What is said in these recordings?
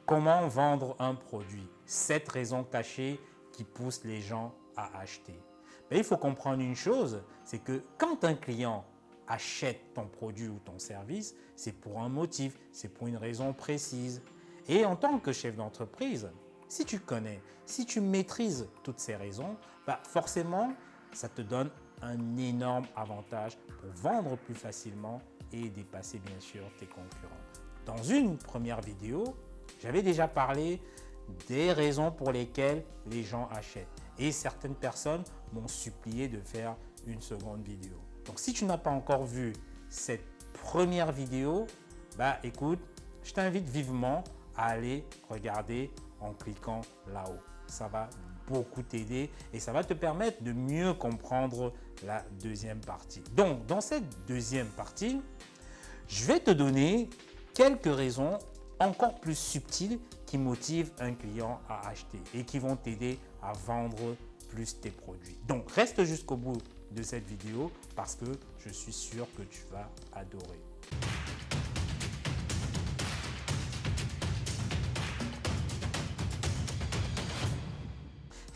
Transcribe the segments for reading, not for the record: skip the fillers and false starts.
Comment vendre un produit? 7 raisons cachées qui poussent les gens à acheter. Mais il faut comprendre une chose, c'est que quand un client achète ton produit ou ton service, c'est pour un motif, c'est pour une raison précise. Et en tant que chef d'entreprise, si tu connais, si tu maîtrises toutes ces raisons, forcément, ça te donne un énorme avantage pour vendre plus facilement et dépasser bien sûr tes concurrents. Dans une première vidéo, j'avais déjà parlé des raisons pour lesquelles les gens achètent et certaines personnes m'ont supplié de faire une seconde vidéo. Donc si tu n'as pas encore vu cette première vidéo, écoute, je t'invite vivement à aller regarder en cliquant là-haut. Ça va beaucoup t'aider et ça va te permettre de mieux comprendre la deuxième partie. Donc dans cette deuxième partie, je vais te donner quelques raisons encore plus subtiles qui motivent un client à acheter et qui vont t'aider à vendre plus tes produits. Donc reste jusqu'au bout de cette vidéo parce que je suis sûr que tu vas adorer.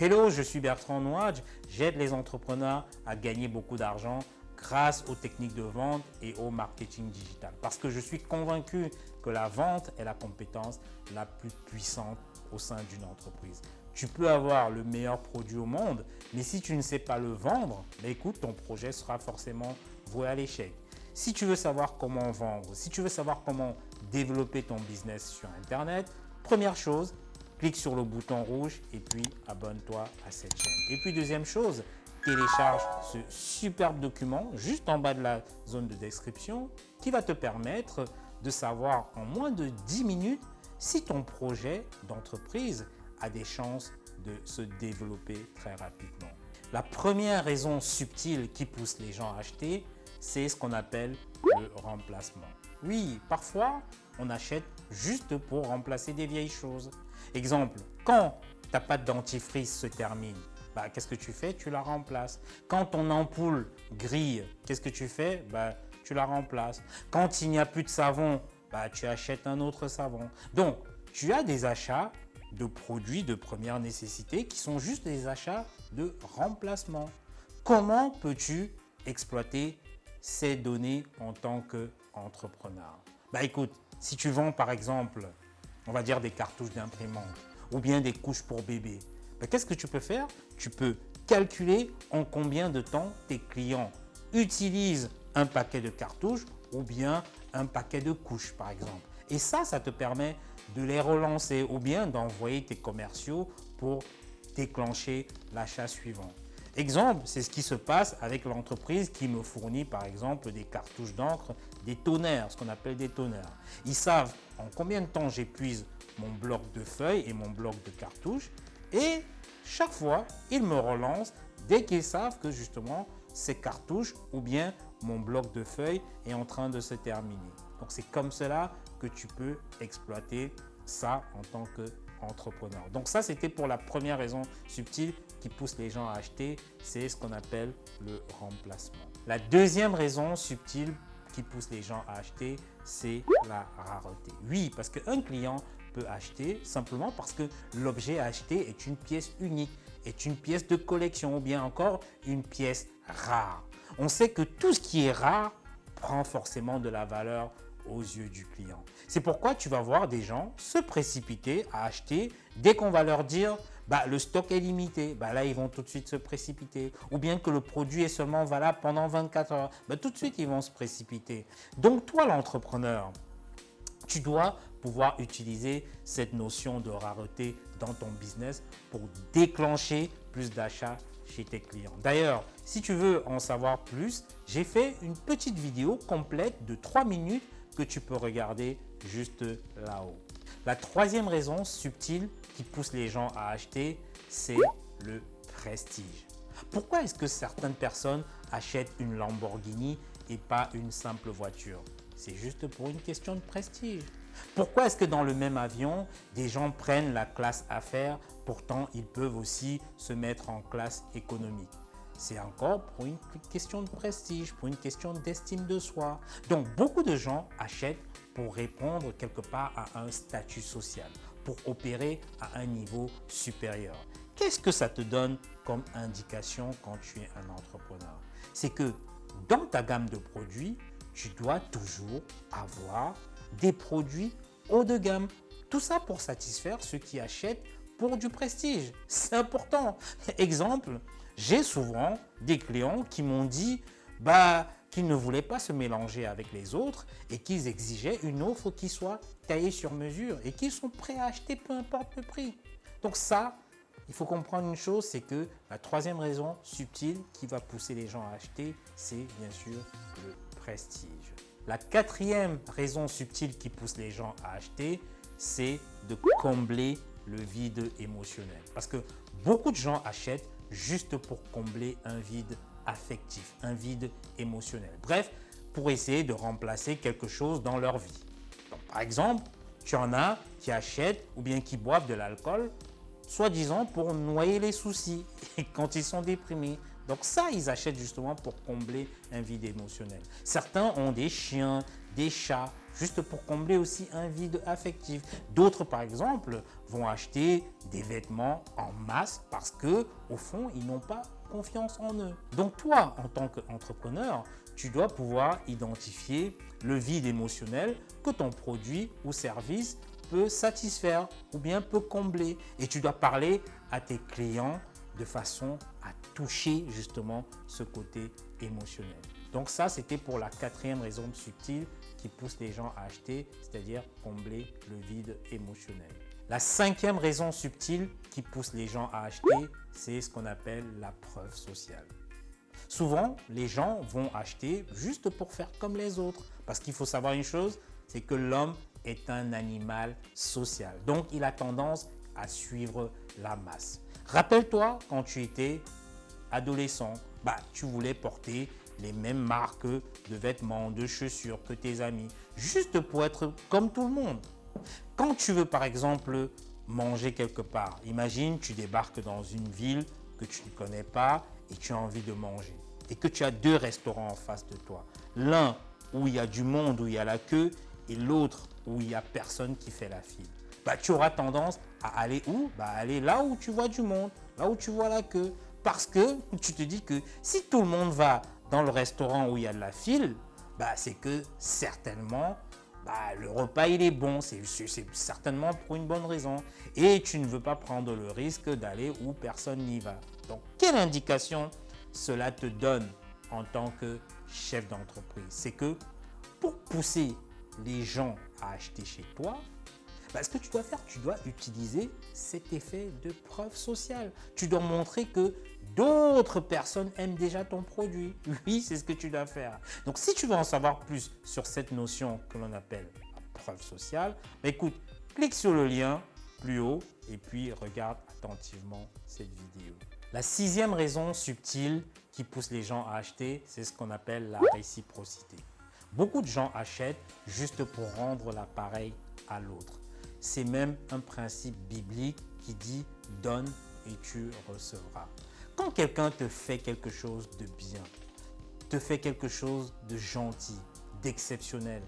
Hello, je suis Bertrand Nouadj, j'aide les entrepreneurs à gagner beaucoup d'argent grâce aux techniques de vente et au marketing digital. Parce que je suis convaincu que la vente est la compétence la plus puissante au sein d'une entreprise. Tu peux avoir le meilleur produit au monde, mais si tu ne sais pas le vendre, écoute, ton projet sera forcément voué à l'échec. Si tu veux savoir comment vendre, si tu veux savoir comment développer ton business sur Internet, première chose, clique sur le bouton rouge et puis abonne-toi à cette chaîne. Et puis deuxième chose, télécharge ce superbe document juste en bas de la zone de description qui va te permettre de savoir en moins de 10 minutes si ton projet d'entreprise a des chances de se développer très rapidement. La première raison subtile qui pousse les gens à acheter, c'est ce qu'on appelle le remplacement. Oui, parfois, on achète juste pour remplacer des vieilles choses. Exemple, quand ta pâte dentifrice se termine, qu'est-ce que tu fais? Tu la remplaces. Quand ton ampoule grille, qu'est-ce que tu fais? Tu la remplaces. Quand il n'y a plus de savon, tu achètes un autre savon. Donc, tu as des achats de produits de première nécessité qui sont juste des achats de remplacement. Comment peux-tu exploiter ces données en tant qu'entrepreneur? Écoute, si tu vends par exemple, on va dire des cartouches d'imprimante ou bien des couches pour bébé, qu'est-ce que tu peux faire? Tu peux calculer en combien de temps tes clients utilisent un paquet de cartouches ou bien un paquet de couches par exemple. Et ça te permet de les relancer ou bien d'envoyer tes commerciaux pour déclencher l'achat suivant. Exemple, c'est ce qui se passe avec l'entreprise qui me fournit par exemple des cartouches d'encre, des toners, ce qu'on appelle des toners. Ils savent en combien de temps j'épuise mon bloc de feuilles et mon bloc de cartouches et chaque fois, ils me relancent dès qu'ils savent que justement ces cartouches ou bien mon bloc de feuilles est en train de se terminer. Donc c'est comme cela que tu peux exploiter ça en tant qu'entrepreneur. Donc ça, c'était pour la première raison subtile qui pousse les gens à acheter, c'est ce qu'on appelle le remplacement. La deuxième raison subtile qui pousse les gens à acheter, c'est la rareté. Oui, parce qu'un client peut acheter simplement parce que l'objet à acheter est une pièce unique, est une pièce de collection ou bien encore une pièce rare. On sait que tout ce qui est rare prend forcément de la valeur aux yeux du client. C'est pourquoi tu vas voir des gens se précipiter à acheter dès qu'on va leur dire le stock est limité. Là, ils vont tout de suite se précipiter. Ou bien que le produit est seulement valable pendant 24 heures. Tout de suite, ils vont se précipiter. Donc, toi, l'entrepreneur, tu dois pouvoir utiliser cette notion de rareté dans ton business pour déclencher plus d'achats chez tes clients. D'ailleurs, si tu veux en savoir plus, j'ai fait une petite vidéo complète de 3 minutes que tu peux regarder juste là-haut. La troisième raison subtile qui pousse les gens à acheter, c'est le prestige. Pourquoi est-ce que certaines personnes achètent une Lamborghini et pas une simple voiture? C'est juste pour une question de prestige. Pourquoi est-ce que dans le même avion, des gens prennent la classe affaires, pourtant ils peuvent aussi se mettre en classe économique? C'est encore pour une question de prestige, pour une question d'estime de soi. Donc beaucoup de gens achètent pour répondre quelque part à un statut social, pour opérer à un niveau supérieur. Qu'est-ce que ça te donne comme indication quand tu es un entrepreneur? C'est que dans ta gamme de produits, tu dois toujours avoir des produits haut de gamme. Tout ça pour satisfaire ceux qui achètent pour du prestige. C'est important. Exemple, j'ai souvent des clients qui m'ont dit qu'ils ne voulaient pas se mélanger avec les autres et qu'ils exigeaient une offre qui soit taillée sur mesure et qu'ils sont prêts à acheter peu importe le prix. Donc ça, il faut comprendre une chose, c'est que la troisième raison subtile qui va pousser les gens à acheter, c'est bien sûr le prestige. La quatrième raison subtile qui pousse les gens à acheter, c'est de combler le vide émotionnel. Parce que beaucoup de gens achètent juste pour combler un vide affectif, un vide émotionnel. Bref, pour essayer de remplacer quelque chose dans leur vie. Donc, par exemple, tu en as qui achètent ou bien qui boivent de l'alcool, soi-disant pour noyer les soucis quand ils sont déprimés. Donc ça, ils achètent justement pour combler un vide émotionnel. Certains ont des chiens, des chats, juste pour combler aussi un vide affectif. D'autres, par exemple, vont acheter des vêtements en masse parce que, au fond, ils n'ont pas confiance en eux. Donc toi, en tant qu'entrepreneur, tu dois pouvoir identifier le vide émotionnel que ton produit ou service peut satisfaire ou bien peut combler. Et tu dois parler à tes clients de façon à toucher justement ce côté émotionnel. Donc ça, c'était pour la quatrième raison subtile qui pousse les gens à acheter, c'est-à-dire combler le vide émotionnel. La cinquième raison subtile qui pousse les gens à acheter, c'est ce qu'on appelle la preuve sociale. Souvent, les gens vont acheter juste pour faire comme les autres. Parce qu'il faut savoir une chose, c'est que l'homme est un animal social. Donc, il a tendance à suivre la masse. Rappelle-toi, quand tu étais adolescent, tu voulais porter les mêmes marques de vêtements, de chaussures que tes amis, juste pour être comme tout le monde. Quand tu veux, par exemple, manger quelque part, imagine, tu débarques dans une ville que tu ne connais pas et tu as envie de manger. Et que tu as deux restaurants en face de toi. L'un où il y a du monde, où il y a la queue, et l'autre où il n'y a personne qui fait la file. Tu auras tendance à aller où? Aller là où tu vois du monde, là où tu vois la queue. Parce que tu te dis que si tout le monde va dans le restaurant où il y a de la file, c'est que certainement le repas il est bon, c'est certainement pour une bonne raison. Et tu ne veux pas prendre le risque d'aller où personne n'y va. Donc, quelle indication cela te donne en tant que chef d'entreprise? C'est que pour pousser les gens à acheter chez toi, ce que tu dois faire, tu dois utiliser cet effet de preuve sociale. Tu dois montrer que d'autres personnes aiment déjà ton produit. Oui, c'est ce que tu dois faire. Donc, si tu veux en savoir plus sur cette notion que l'on appelle la preuve sociale, écoute, clique sur le lien plus haut et puis regarde attentivement cette vidéo. La sixième raison subtile qui pousse les gens à acheter, c'est ce qu'on appelle la réciprocité. Beaucoup de gens achètent juste pour rendre l'appareil à l'autre. C'est même un principe biblique qui dit « donne et tu recevras ». Quand quelqu'un te fait quelque chose de bien, te fait quelque chose de gentil, d'exceptionnel,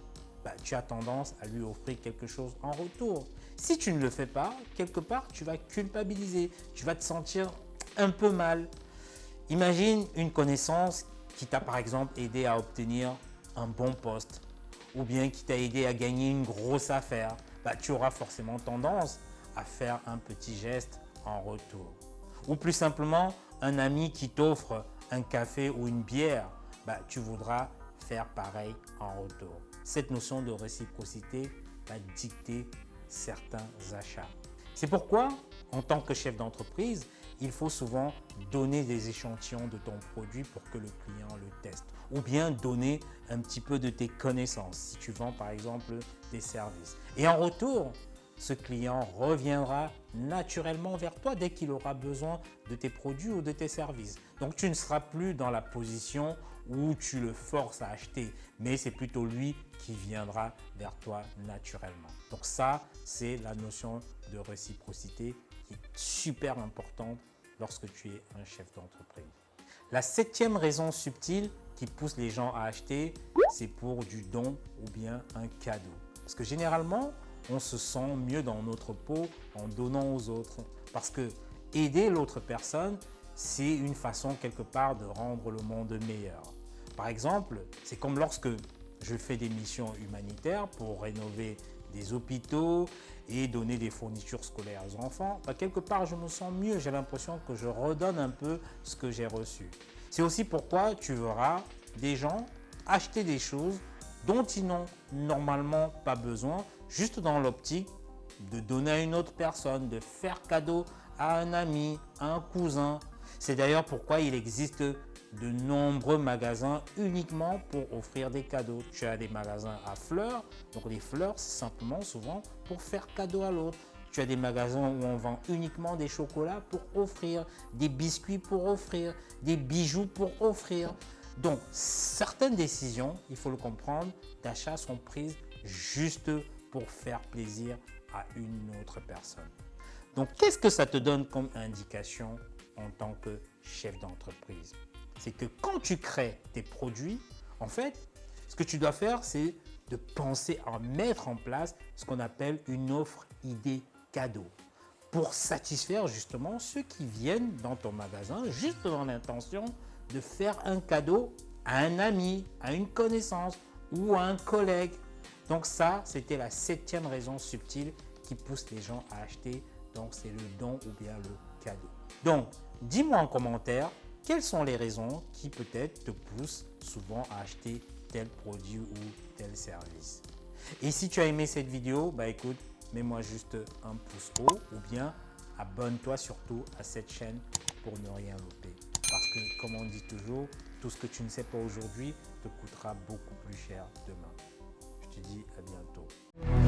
tu as tendance à lui offrir quelque chose en retour. Si tu ne le fais pas, quelque part, tu vas culpabiliser, tu vas te sentir un peu mal. Imagine une connaissance qui t'a par exemple aidé à obtenir un bon poste ou bien qui t'a aidé à gagner une grosse affaire. Tu auras forcément tendance à faire un petit geste en retour. Ou plus simplement, un ami qui t'offre un café ou une bière, tu voudras faire pareil en retour. Cette notion de réciprocité va dicter certains achats. C'est pourquoi, en tant que chef d'entreprise, il faut souvent donner des échantillons de ton produit pour que le client le teste. Ou bien donner un petit peu de tes connaissances, si tu vends par exemple des services. Et en retour, ce client reviendra naturellement vers toi dès qu'il aura besoin de tes produits ou de tes services. Donc tu ne seras plus dans la position où tu le forces à acheter, mais c'est plutôt lui qui viendra vers toi naturellement. Donc ça, c'est la notion de réciprocité qui est super importante lorsque tu es un chef d'entreprise. La septième raison subtile qui pousse les gens à acheter, c'est pour du don ou bien un cadeau. Parce que généralement, on se sent mieux dans notre peau en donnant aux autres. Parce que aider l'autre personne, c'est une façon quelque part de rendre le monde meilleur. Par exemple, c'est comme lorsque je fais des missions humanitaires pour rénover des hôpitaux et donner des fournitures scolaires aux enfants. Quelque part, je me sens mieux. J'ai l'impression que je redonne un peu ce que j'ai reçu. C'est aussi pourquoi tu verras des gens acheter des choses dont ils n'ont normalement pas besoin, juste dans l'optique de donner à une autre personne, de faire cadeau à un ami, à un cousin. C'est d'ailleurs pourquoi il existe de nombreux magasins uniquement pour offrir des cadeaux. Tu as des magasins à fleurs, donc les fleurs, c'est simplement souvent pour faire cadeau à l'autre. Tu as des magasins où on vend uniquement des chocolats pour offrir, des biscuits pour offrir, des bijoux pour offrir. Donc, certaines décisions, il faut le comprendre, d'achat sont prises juste pour faire plaisir à une autre personne. Donc, qu'est-ce que ça te donne comme indication en tant que chef d'entreprise? C'est que quand tu crées tes produits, en fait, ce que tu dois faire, c'est de penser à mettre en place ce qu'on appelle une offre idée cadeau pour satisfaire justement ceux qui viennent dans ton magasin juste dans l'intention de faire un cadeau à un ami, à une connaissance ou à un collègue. Donc ça, c'était la 7e raison subtile qui pousse les gens à acheter. Donc c'est le don ou bien le cadeau. Donc dis-moi en commentaire quelles sont les raisons qui peut-être te poussent souvent à acheter tel produit ou tel service. Et si tu as aimé cette vidéo, écoute, mets-moi juste un pouce haut ou bien abonne-toi surtout à cette chaîne pour ne rien louper. Parce que, comme on dit toujours, tout ce que tu ne sais pas aujourd'hui te coûtera beaucoup plus cher demain. Je te dis à bientôt.